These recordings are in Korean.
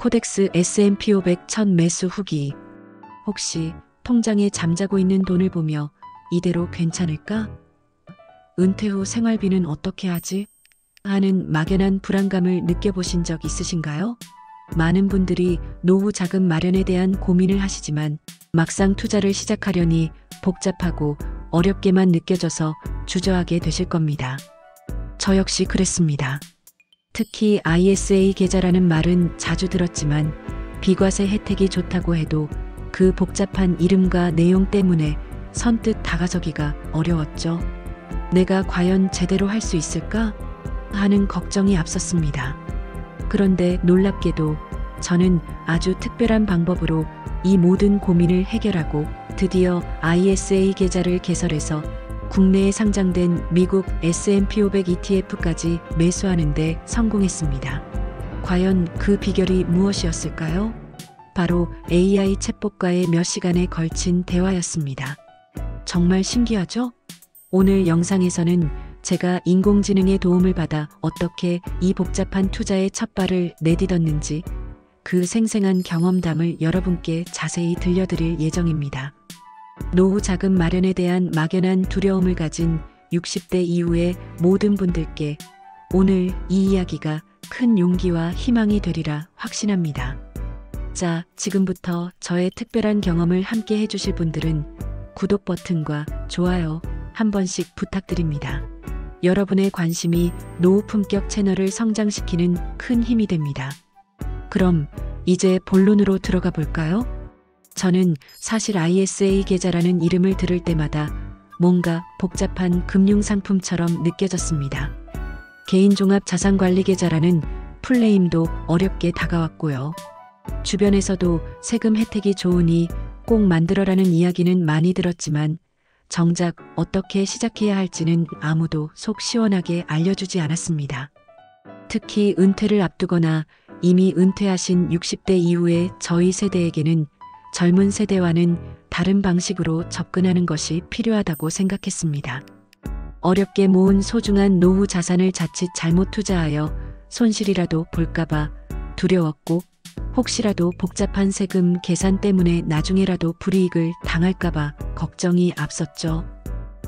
코덱스 S&P 500 첫 매수 후기. 혹시 통장에 잠자고 있는 돈을 보며 이대로 괜찮을까? 은퇴 후 생활비는 어떻게 하지? 하는 막연한 불안감을 느껴보신 적 있으신가요? 많은 분들이 노후 자금 마련에 대한 고민을 하시지만 막상 투자를 시작하려니 복잡하고 어렵게만 느껴져서 주저하게 되실 겁니다. 저 역시 그랬습니다. 특히 ISA 계좌라는 말은 자주 들었지만 비과세 혜택이 좋다고 해도 그 복잡한 이름과 내용 때문에 선뜻 다가서기가 어려웠죠. 내가 과연 제대로 할 수 있을까? 하는 걱정이 앞섰습니다. 그런데 놀랍게도 저는 아주 특별한 방법으로 이 모든 고민을 해결하고 드디어 ISA 계좌를 개설해서 국내에 상장된 미국 S&P 500 ETF까지 매수하는 데 성공했습니다. 과연 그 비결이 무엇이었을까요? 바로 AI 챗봇과의 몇 시간에 걸친 대화였습니다. 정말 신기하죠? 오늘 영상에서는 제가 인공지능의 도움을 받아 어떻게 이 복잡한 투자의 첫발을 내딛었는지 그 생생한 경험담을 여러분께 자세히 들려드릴 예정입니다. 노후 자금 마련에 대한 막연한 두려움을 가진 60대 이후의 모든 분들께 오늘 이 이야기가 큰 용기와 희망이 되리라 확신합니다. 자, 지금부터 저의 특별한 경험을 함께 해주실 분들은 구독 버튼과 좋아요 한 번씩 부탁드립니다. 여러분의 관심이 노후 품격 채널을 성장시키는 큰 힘이 됩니다. 그럼 이제 본론으로 들어가 볼까요? 저는 사실 ISA 계좌라는 이름을 들을 때마다 뭔가 복잡한 금융상품처럼 느껴졌습니다. 개인종합자산관리계좌라는 풀네임도 어렵게 다가왔고요. 주변에서도 세금 혜택이 좋으니 꼭 만들어라는 이야기는 많이 들었지만 정작 어떻게 시작해야 할지는 아무도 속 시원하게 알려주지 않았습니다. 특히 은퇴를 앞두거나 이미 은퇴하신 60대 이후의 저희 세대에게는 젊은 세대와는 다른 방식으로 접근하는 것이 필요하다고 생각했습니다. 어렵게 모은 소중한 노후 자산을 자칫 잘못 투자하여 손실이라도 볼까봐 두려웠고 혹시라도 복잡한 세금 계산 때문에 나중에라도 불이익을 당할까봐 걱정이 앞섰죠.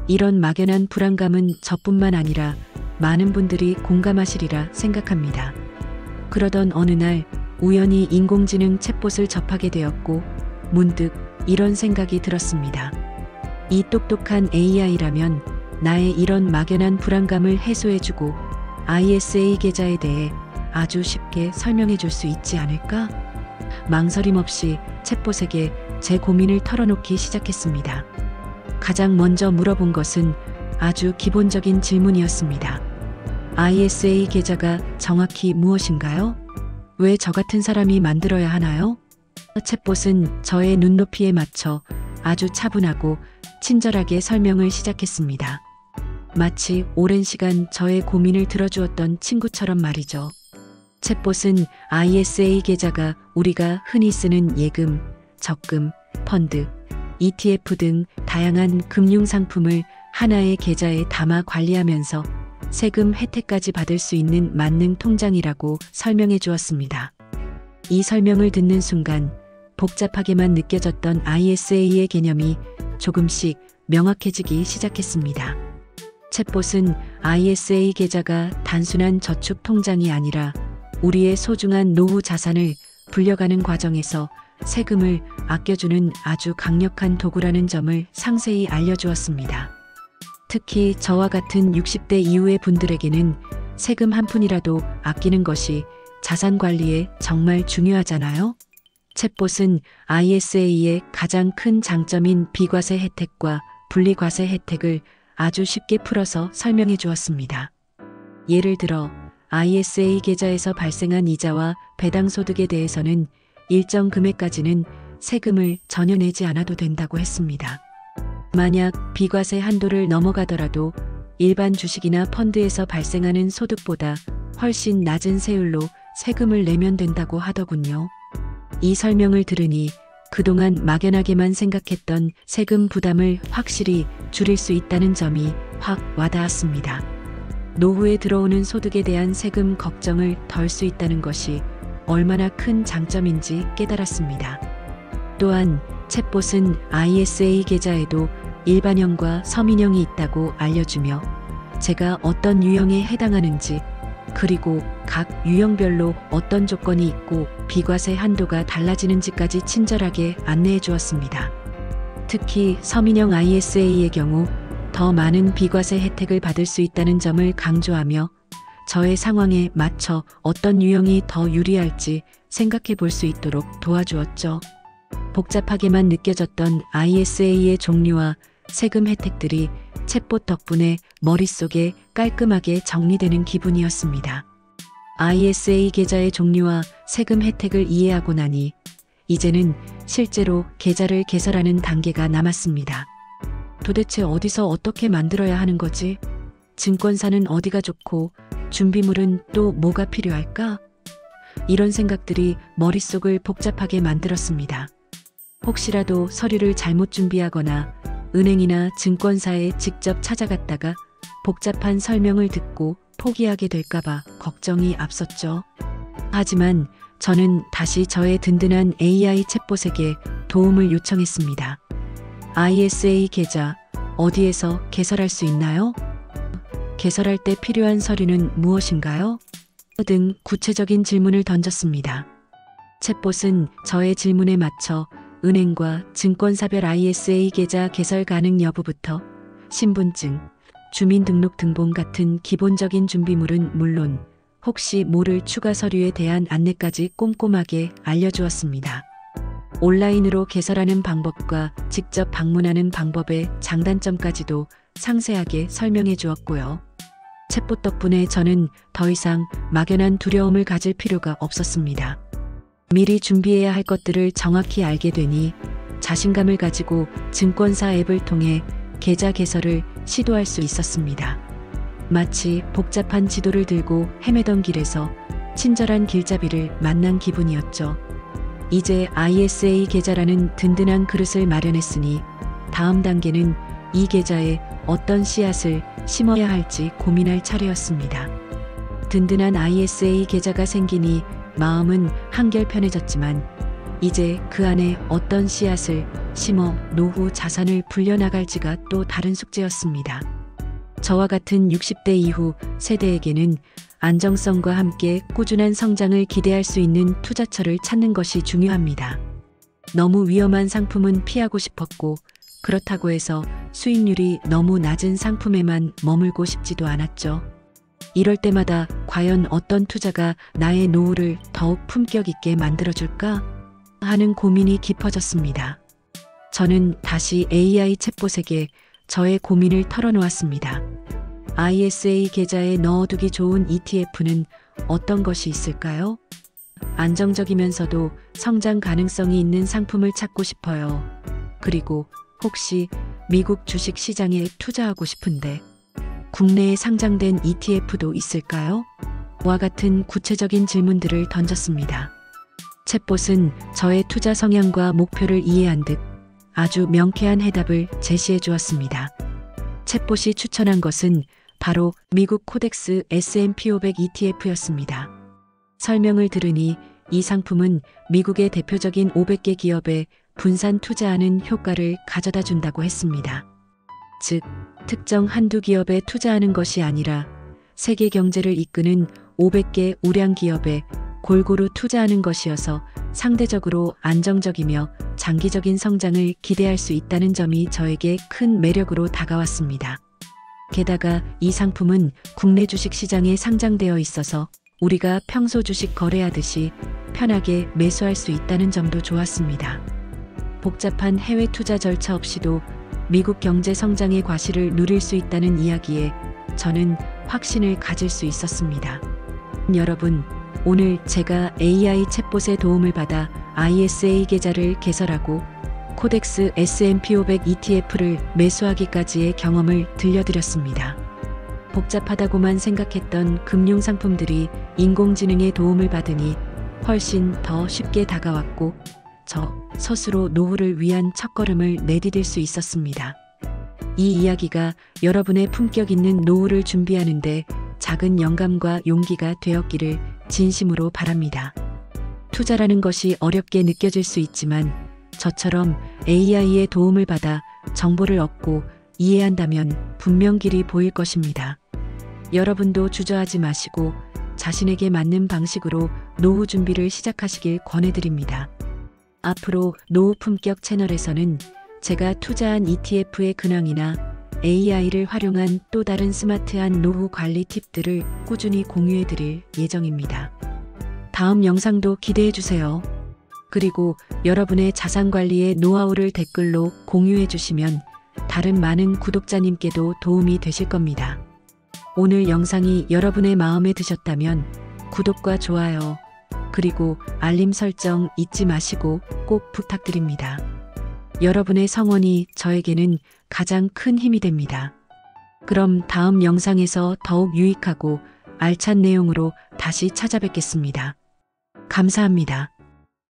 이런 막연한 불안감은 저뿐만 아니라 많은 분들이 공감하시리라 생각합니다. 그러던 어느 날 우연히 인공지능 챗봇을 접하게 되었고 문득 이런 생각이 들었습니다. 이 똑똑한 AI라면 나의 이런 막연한 불안감을 해소해주고 ISA 계좌에 대해 아주 쉽게 설명해 줄 수 있지 않을까? 망설임 없이 챗봇에게 제 고민을 털어놓기 시작했습니다. 가장 먼저 물어본 것은 아주 기본적인 질문이었습니다. ISA 계좌가 정확히 무엇인가요? 왜 저 같은 사람이 만들어야 하나요? 챗봇은 저의 눈높이에 맞춰 아주 차분하고 친절하게 설명을 시작했습니다. 마치 오랜 시간 저의 고민을 들어주었던 친구처럼 말이죠. 챗봇은 ISA 계좌가 우리가 흔히 쓰는 예금, 적금, 펀드, ETF 등 다양한 금융상품을 하나의 계좌에 담아 관리하면서 세금 혜택까지 받을 수 있는 만능 통장이라고 설명해 주었습니다. 이 설명을 듣는 순간 복잡하게만 느껴졌던 ISA의 개념이 조금씩 명확해지기 시작했습니다. 챗봇은 ISA 계좌가 단순한 저축 통장이 아니라 우리의 소중한 노후 자산을 불려가는 과정에서 세금을 아껴주는 아주 강력한 도구라는 점을 상세히 알려주었습니다. 특히 저와 같은 60대 이후의 분들에게는 세금 한 푼이라도 아끼는 것이 자산 관리에 정말 중요하잖아요. 챗봇은 ISA의 가장 큰 장점인 비과세 혜택과 분리과세 혜택을 아주 쉽게 풀어서 설명해 주었습니다. 예를 들어 ISA 계좌에서 발생한 이자와 배당 소득에 대해서는 일정 금액까지는 세금을 전혀 내지 않아도 된다고 했습니다. 만약 비과세 한도를 넘어가더라도 일반 주식이나 펀드에서 발생하는 소득보다 훨씬 낮은 세율로 세금을 내면 된다고 하더군요. 이 설명을 들으니 그동안 막연하게만 생각했던 세금 부담을 확실히 줄일 수 있다는 점이 확 와닿았습니다. 노후에 들어오는 소득에 대한 세금 걱정을 덜 수 있다는 것이 얼마나 큰 장점인지 깨달았습니다. 또한 챗봇은 ISA 계좌에도 일반형과 서민형이 있다고 알려주며 제가 어떤 유형에 해당하는지, 그리고 각 유형별로 어떤 조건이 있고 비과세 한도가 달라지는지까지 친절하게 안내해 주었습니다. 특히 서민형 ISA의 경우 더 많은 비과세 혜택을 받을 수 있다는 점을 강조하며 저의 상황에 맞춰 어떤 유형이 더 유리할지 생각해 볼 수 있도록 도와주었죠. 복잡하게만 느껴졌던 ISA의 종류와 세금 혜택들이 챗봇 덕분에 머릿속에 깔끔하게 정리되는 기분이었습니다. ISA 계좌의 종류와 세금 혜택을 이해하고 나니 이제는 실제로 계좌를 개설하는 단계가 남았습니다. 도대체 어디서 어떻게 만들어야 하는 거지? 증권사는 어디가 좋고 준비물은 또 뭐가 필요할까? 이런 생각들이 머릿속을 복잡하게 만들었습니다. 혹시라도 서류를 잘못 준비하거나 은행이나 증권사에 직접 찾아갔다가 복잡한 설명을 듣고 포기하게 될까봐 걱정이 앞섰죠. 하지만 저는 다시 저의 든든한 AI 챗봇에게 도움을 요청했습니다. ISA 계좌 어디에서 개설할 수 있나요? 개설할 때 필요한 서류는 무엇인가요? 등 구체적인 질문을 던졌습니다. 챗봇은 저의 질문에 맞춰 은행과 증권사별 ISA 계좌 개설 가능 여부부터 신분증, 주민등록등본 같은 기본적인 준비물은 물론 혹시 모를 추가 서류에 대한 안내까지 꼼꼼하게 알려주었습니다. 온라인으로 개설하는 방법과 직접 방문하는 방법의 장단점까지도 상세하게 설명해 주었고요. 챗봇 덕분에 저는 더 이상 막연한 두려움을 가질 필요가 없었습니다. 미리 준비해야 할 것들을 정확히 알게 되니 자신감을 가지고 증권사 앱을 통해 계좌 개설을 시도할 수 있었습니다. 마치 복잡한 지도를 들고 헤매던 길에서 친절한 길잡이를 만난 기분이었죠. 이제 ISA 계좌라는 든든한 그릇을 마련했으니 다음 단계는 이 계좌에 어떤 씨앗을 심어야 할지 고민할 차례였습니다. 든든한 ISA 계좌가 생기니 마음은 한결 편해졌지만 이제 그 안에 어떤 씨앗을 심어 노후 자산을 불려나갈지가 또 다른 숙제였습니다. 저와 같은 60대 이후 세대에게는 안정성과 함께 꾸준한 성장을 기대할 수 있는 투자처를 찾는 것이 중요합니다. 너무 위험한 상품은 피하고 싶었고 그렇다고 해서 수익률이 너무 낮은 상품에만 머물고 싶지도 않았죠. 이럴 때마다 과연 어떤 투자가 나의 노후를 더욱 품격 있게 만들어줄까 하는 고민이 깊어졌습니다. 저는 다시 AI 챗봇에게 저의 고민을 털어놓았습니다. ISA 계좌에 넣어두기 좋은 ETF는 어떤 것이 있을까요? 안정적이면서도 성장 가능성이 있는 상품을 찾고 싶어요. 그리고 혹시 미국 주식 시장에 투자하고 싶은데 국내에 상장된 ETF도 있을까요? 와 같은 구체적인 질문들을 던졌습니다. 챗봇은 저의 투자 성향과 목표를 이해한 듯 아주 명쾌한 해답을 제시해 주었습니다. 챗봇이 추천한 것은 바로 미국 코덱스 S&P 500 ETF였습니다. 설명을 들으니 이 상품은 미국의 대표적인 500개 기업에 분산 투자하는 효과를 가져다 준다고 했습니다. 즉, 특정 한두 기업에 투자하는 것이 아니라 세계 경제를 이끄는 500개 우량 기업에 골고루 투자하는 것이어서 상대적으로 안정적이며 장기적인 성장을 기대할 수 있다는 점이 저에게 큰 매력으로 다가왔습니다. 게다가 이 상품은 국내 주식 시장에 상장되어 있어서 우리가 평소 주식 거래하듯이 편하게 매수할 수 있다는 점도 좋았습니다. 복잡한 해외 투자 절차 없이도 미국 경제 성장의 과실을 누릴 수 있다는 이야기에 저는 확신을 가질 수 있었습니다. 여러분, 오늘 제가 AI 챗봇의 도움을 받아 ISA 계좌를 개설하고 코덱스 S&P 500 ETF를 매수하기까지의 경험을 들려드렸습니다. 복잡하다고만 생각했던 금융상품들이 인공지능의 도움을 받으니 훨씬 더 쉽게 다가왔고 저 스스로 노후를 위한 첫걸음을 내디딜 수 있었습니다. 이 이야기가 여러분의 품격 있는 노후를 준비하는데 작은 영감과 용기가 되었기를 진심으로 바랍니다. 투자라는 것이 어렵게 느껴질 수 있지만 저처럼 AI의 도움을 받아 정보를 얻고 이해한다면 분명 길이 보일 것입니다. 여러분도 주저하지 마시고 자신에게 맞는 방식으로 노후 준비를 시작하시길 권해드립니다. 앞으로 노후 품격 채널에서는 제가 투자한 ETF의 근황이나 AI를 활용한 또 다른 스마트한 노후 관리 팁들을 꾸준히 공유해드릴 예정입니다. 다음 영상도 기대해주세요. 그리고 여러분의 자산 관리의 노하우를 댓글로 공유해주시면 다른 많은 구독자님께도 도움이 되실 겁니다. 오늘 영상이 여러분의 마음에 드셨다면 구독과 좋아요, 그리고 알림 설정 잊지 마시고 꼭 부탁드립니다. 여러분의 성원이 저에게는 가장 큰 힘이 됩니다. 그럼 다음 영상에서 더욱 유익하고 알찬 내용으로 다시 찾아뵙겠습니다. 감사합니다.